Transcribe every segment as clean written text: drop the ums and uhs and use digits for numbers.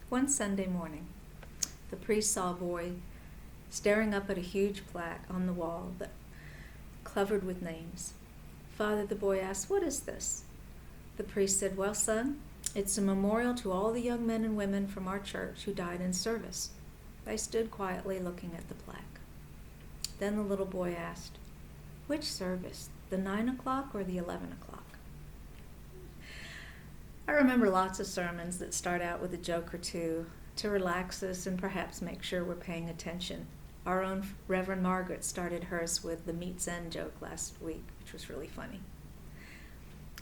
One Sunday morning, the priest saw a boy staring up at a huge plaque on the wall that covered with names. Father, the boy asked, "What is this?" The priest said, "Well, son, it's a memorial to all the young men and women from our church who died in service." They stood quietly looking at the plaque. Then the little boy asked, "Which service, the 9 o'clock or the 11 o'clock?" I remember lots of sermons that start out with a joke or two to relax us and perhaps make sure we're paying attention. Our own Reverend Margaret started hers with the meat's end joke last week, which was really funny.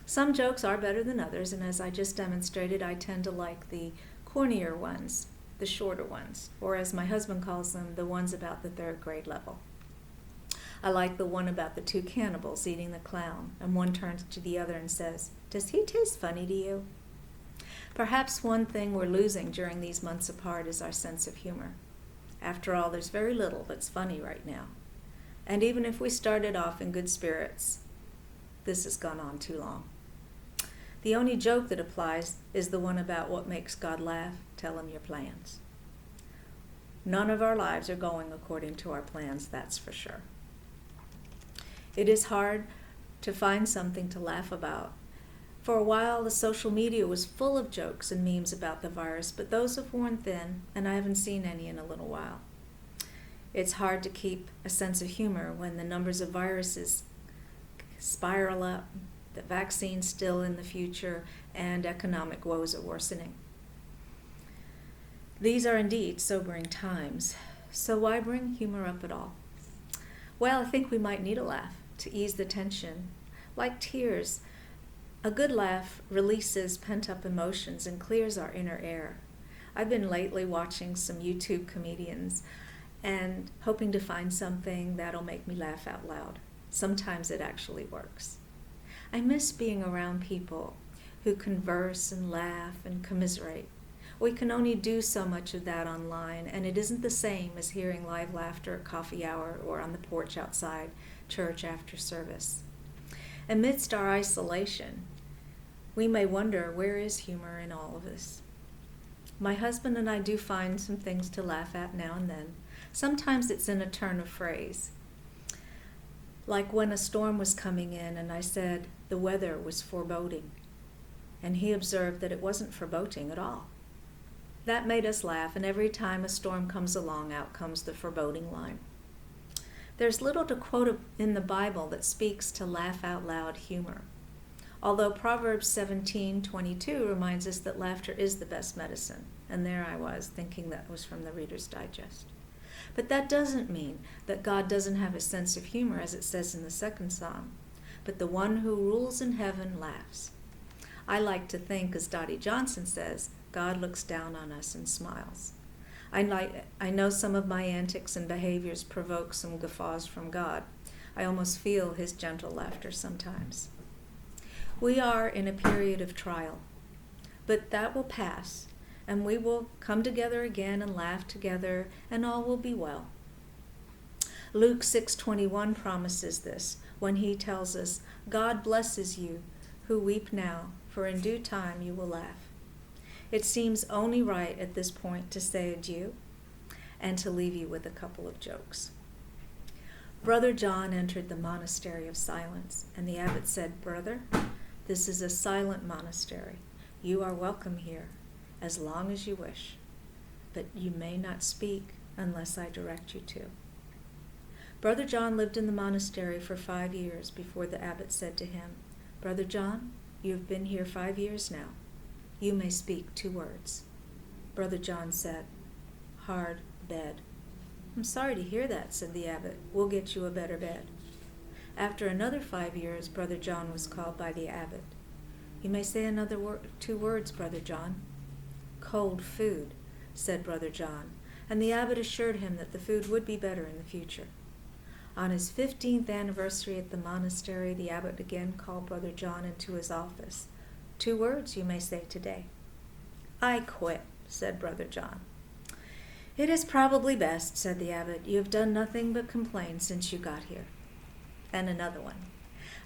Some jokes are better than others, and as I just demonstrated, I tend to like the cornier ones, the shorter ones, or as my husband calls them, the ones about the 3rd grade level. I like the one about the 2 cannibals eating the clown, and one turns to the other and says, "Does he taste funny to you?" Perhaps one thing we're losing during these months apart is our sense of humor. After all, there's very little that's funny right now. And even if we started off in good spirits, this has gone on too long. The only joke that applies is the one about what makes God laugh. Tell him your plans. None of our lives are going according to our plans, that's for sure. It is hard to find something to laugh about. For a while, the social media was full of jokes and memes about the virus, but those have worn thin, and I haven't seen any in a little while. It's hard to keep a sense of humor when the numbers of viruses spiral up, the vaccine's still in the future, and economic woes are worsening. These are indeed sobering times, so why bring humor up at all? Well, I think we might need a laugh to ease the tension. Like tears, a good laugh releases pent-up emotions and clears our inner air. I've been lately watching some YouTube comedians and hoping to find something that'll make me laugh out loud. Sometimes it actually works. I miss being around people who converse and laugh and commiserate. We can only do so much of that online, and it isn't the same as hearing live laughter at coffee hour or on the porch outside church after service. Amidst our isolation, we may wonder, where is humor in all of this? My husband and I do find some things to laugh at now and then. Sometimes it's in a turn of phrase. Like when a storm was coming in and I said the weather was foreboding, and he observed that it wasn't foreboding at all. That made us laugh, and every time a storm comes along, out comes the foreboding line. There's little to quote in the Bible that speaks to laugh out loud humor. Although Proverbs 17:22 reminds us that laughter is the best medicine. And there I was, thinking that was from the Reader's Digest. But that doesn't mean that God doesn't have a sense of humor, as it says in the 2nd Psalm. But the one who rules in heaven laughs. I like to think, as Dottie Johnson says, God looks down on us and smiles. I know some of my antics and behaviors provoke some guffaws from God. I almost feel his gentle laughter sometimes. We are in a period of trial, but that will pass, and we will come together again and laugh together, and all will be well. Luke 6:21 promises this when he tells us, "God blesses you who weep now, for in due time you will laugh." It seems only right at this point to say adieu and to leave you with a couple of jokes. Brother John entered the monastery of silence, and the abbot said, "Brother, this is a silent monastery. You are welcome here as long as you wish, but you may not speak unless I direct you to." Brother John lived in the monastery for 5 years before the abbot said to him, "Brother John, you have been here 5 years now. You may speak 2 words. Brother John said, "Hard bed." "I'm sorry to hear that," said the abbot. "We'll get you a better bed." After another 5 years, Brother John was called by the abbot. "You may say another 2 words, Brother John." "Cold food," said Brother John, and the abbot assured him that the food would be better in the future. On his 15th anniversary at the monastery, the abbot again called Brother John into his office. "2 words you may say today." "I quit," said Brother John. "It is probably best," said the abbot. "You have done nothing but complain since you got here." And another one.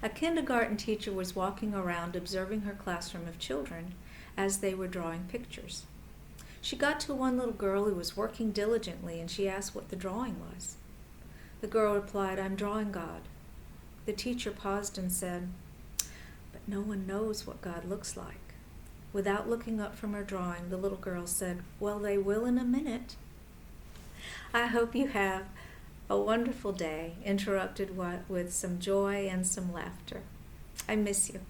A kindergarten teacher was walking around observing her classroom of children as they were drawing pictures. She got to one little girl who was working diligently, and she asked what the drawing was. The girl replied, "I'm drawing God." The teacher paused and said, "But no one knows what God looks like." Without looking up from her drawing, the little girl said, "Well, they will in a minute." I hope you have a wonderful day, interrupted with some joy and some laughter. I miss you.